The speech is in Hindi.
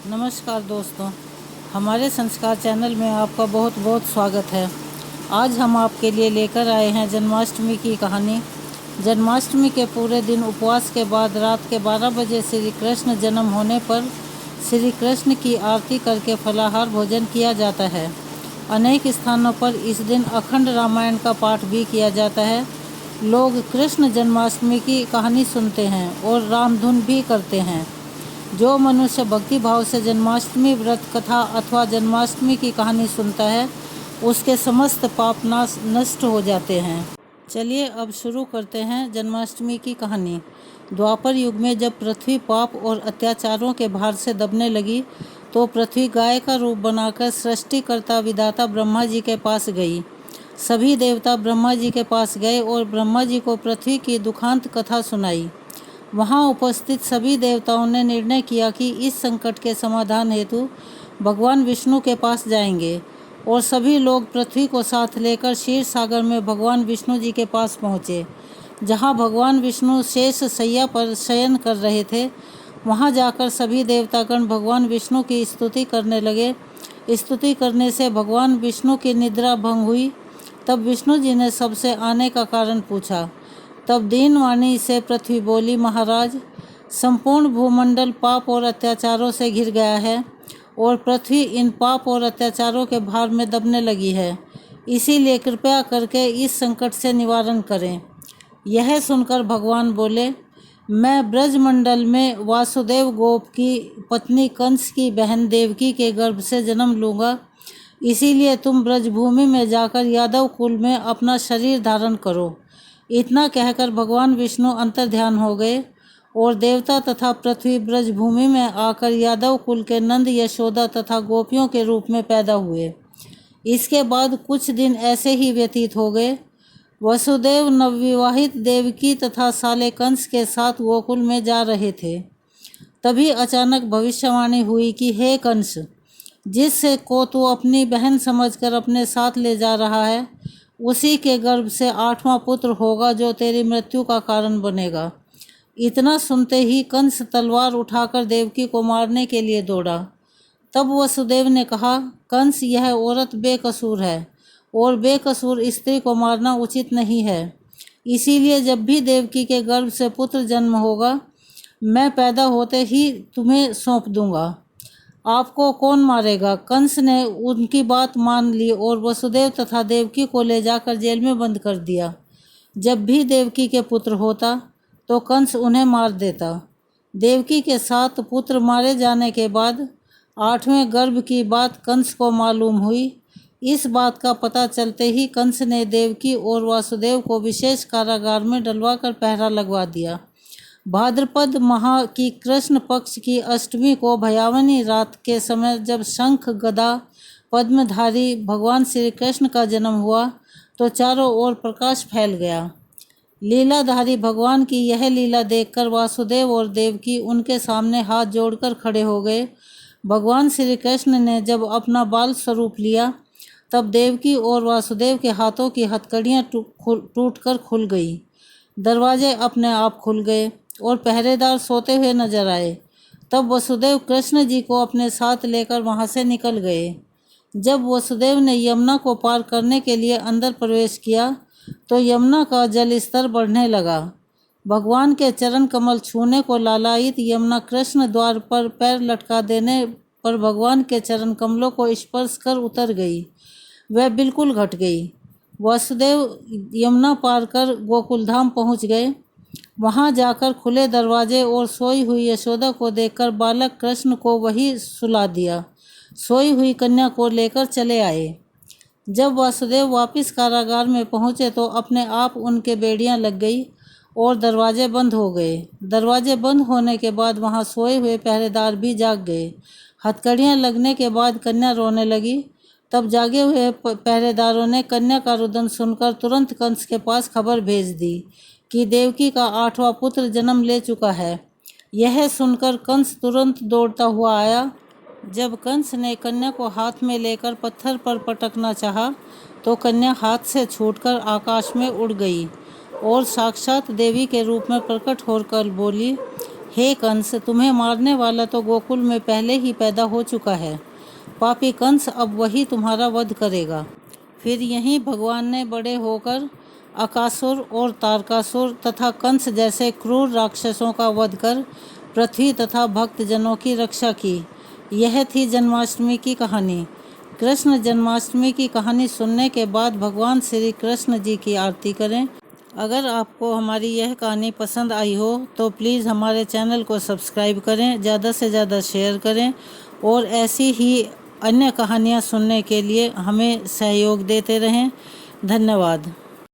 नमस्कार दोस्तों, हमारे संस्कार चैनल में आपका बहुत बहुत स्वागत है। आज हम आपके लिए लेकर आए हैं जन्माष्टमी की कहानी। जन्माष्टमी के पूरे दिन उपवास के बाद रात के 12 बजे श्री कृष्ण जन्म होने पर श्री कृष्ण की आरती करके फलाहार भोजन किया जाता है। अनेक स्थानों पर इस दिन अखंड रामायण का पाठ भी किया जाता है। लोग कृष्ण जन्माष्टमी की कहानी सुनते हैं और रामधुन भी करते हैं। जो मनुष्य भक्ति भाव से जन्माष्टमी व्रत कथा अथवा जन्माष्टमी की कहानी सुनता है, उसके समस्त पाप नष्ट हो जाते हैं। चलिए अब शुरू करते हैं जन्माष्टमी की कहानी। द्वापर युग में जब पृथ्वी पाप और अत्याचारों के भार से दबने लगी, तो पृथ्वी गाय का रूप बनाकर सृष्टिकर्ता विधाता ब्रह्मा जी के पास गई। सभी देवता ब्रह्मा जी के पास गए और ब्रह्मा जी को पृथ्वी की दुखांत कथा सुनाई। वहां उपस्थित सभी देवताओं ने निर्णय किया कि इस संकट के समाधान हेतु भगवान विष्णु के पास जाएंगे, और सभी लोग पृथ्वी को साथ लेकर क्षीर सागर में भगवान विष्णु जी के पास पहुँचे। जहाँ भगवान विष्णु शेष शैया पर शयन कर रहे थे, वहाँ जाकर सभी देवतागण भगवान विष्णु की स्तुति करने लगे। स्तुति करने से भगवान विष्णु की निद्रा भंग हुई। तब विष्णु जी ने सबसे आने का कारण पूछा। तब दीनवाणी से पृथ्वी बोली, महाराज, संपूर्ण भूमंडल पाप और अत्याचारों से घिर गया है और पृथ्वी इन पाप और अत्याचारों के भार में दबने लगी है। इसीलिए कृपया करके इस संकट से निवारण करें। यह सुनकर भगवान बोले, मैं ब्रजमंडल में वासुदेव गोप की पत्नी कंस की बहन देवकी के गर्भ से जन्म लूँगा। इसीलिए तुम ब्रजभूमि में जाकर यादव कुल में अपना शरीर धारण करो। इतना कहकर भगवान विष्णु अंतर्ध्यान हो गए और देवता तथा पृथ्वी ब्रजभूमि में आकर यादव कुल के नंद, यशोदा तथा गोपियों के रूप में पैदा हुए। इसके बाद कुछ दिन ऐसे ही व्यतीत हो गए। वसुदेव नवविवाहित देवकी तथा साले कंस के साथ गोकुल में जा रहे थे। तभी अचानक भविष्यवाणी हुई कि हे कंस, जिससे को तू अपनी बहन समझकर अपने साथ ले जा रहा है, उसी के गर्भ से 8वां पुत्र होगा जो तेरी मृत्यु का कारण बनेगा। इतना सुनते ही कंस तलवार उठाकर देवकी को मारने के लिए दौड़ा। तब वसुदेव ने कहा, कंस, यह औरत बेकसूर है और बेकसूर स्त्री को मारना उचित नहीं है। इसीलिए जब भी देवकी के गर्भ से पुत्र जन्म होगा, मैं पैदा होते ही तुम्हें सौंप दूंगा। आपको कौन मारेगा? कंस ने उनकी बात मान ली और वसुदेव तथा देवकी को ले जाकर जेल में बंद कर दिया। जब भी देवकी के पुत्र होता तो कंस उन्हें मार देता। देवकी के 7 पुत्र मारे जाने के बाद 8वें गर्भ की बात कंस को मालूम हुई। इस बात का पता चलते ही कंस ने देवकी और वासुदेव को विशेष कारागार में डलवाकर पहरा लगवा दिया। भाद्रपद माह की कृष्ण पक्ष की अष्टमी को भयावनी रात के समय जब शंख, गदा, पद्मधारी भगवान श्री कृष्ण का जन्म हुआ, तो चारों ओर प्रकाश फैल गया। लीलाधारी भगवान की यह लीला देखकर वासुदेव और देवकी उनके सामने हाथ जोड़कर खड़े हो गए। भगवान श्री कृष्ण ने जब अपना बाल स्वरूप लिया, तब देवकी और वासुदेव के हाथों की हथकड़ियाँ टूटकर खुल गई। दरवाजे अपने आप खुल गए और पहरेदार सोते हुए नजर आए। तब वसुदेव कृष्ण जी को अपने साथ लेकर वहां से निकल गए। जब वसुदेव ने यमुना को पार करने के लिए अंदर प्रवेश किया, तो यमुना का जल स्तर बढ़ने लगा। भगवान के चरण कमल छूने को लालायित यमुना कृष्ण द्वार पर पैर लटका देने पर भगवान के चरण कमलों को स्पर्श कर उतर गई। वह बिल्कुल घट गई। वसुदेव यमुना पार कर गोकुलधाम पहुंच गए। वहां जाकर खुले दरवाजे और सोई हुई यशोदा को देखकर बालक कृष्ण को वही सुला दिया। सोई हुई कन्या को लेकर चले आए। जब वासुदेव वापस कारागार में पहुंचे तो अपने आप उनके बेड़ियां लग गई और दरवाजे बंद हो गए। दरवाजे बंद होने के बाद वहां सोए हुए पहरेदार भी जाग गए। हथकड़ियां लगने के बाद कन्या रोने लगी। तब जागे हुए पहरेदारों ने कन्या का रुदन सुनकर तुरंत कंस के पास खबर भेज दी कि देवकी का 8वां पुत्र जन्म ले चुका है। यह सुनकर कंस तुरंत दौड़ता हुआ आया। जब कंस ने कन्या को हाथ में लेकर पत्थर पर पटकना चाहा, तो कन्या हाथ से छूटकर आकाश में उड़ गई और साक्षात देवी के रूप में प्रकट होकर बोली, हे कंस, तुम्हें मारने वाला तो गोकुल में पहले ही पैदा हो चुका है। पापी कंस अब वही तुम्हारा वध करेगा। फिर यहीं भगवान ने बड़े होकर अकासुर और तारकासुर तथा कंस जैसे क्रूर राक्षसों का वध कर पृथ्वी तथा भक्तजनों की रक्षा की। यह थी जन्माष्टमी की कहानी। कृष्ण जन्माष्टमी की कहानी सुनने के बाद भगवान श्री कृष्ण जी की आरती करें। अगर आपको हमारी यह कहानी पसंद आई हो तो प्लीज़ हमारे चैनल को सब्सक्राइब करें, ज़्यादा से ज़्यादा शेयर करें और ऐसी ही अन्य कहानियाँ सुनने के लिए हमें सहयोग देते रहें। धन्यवाद।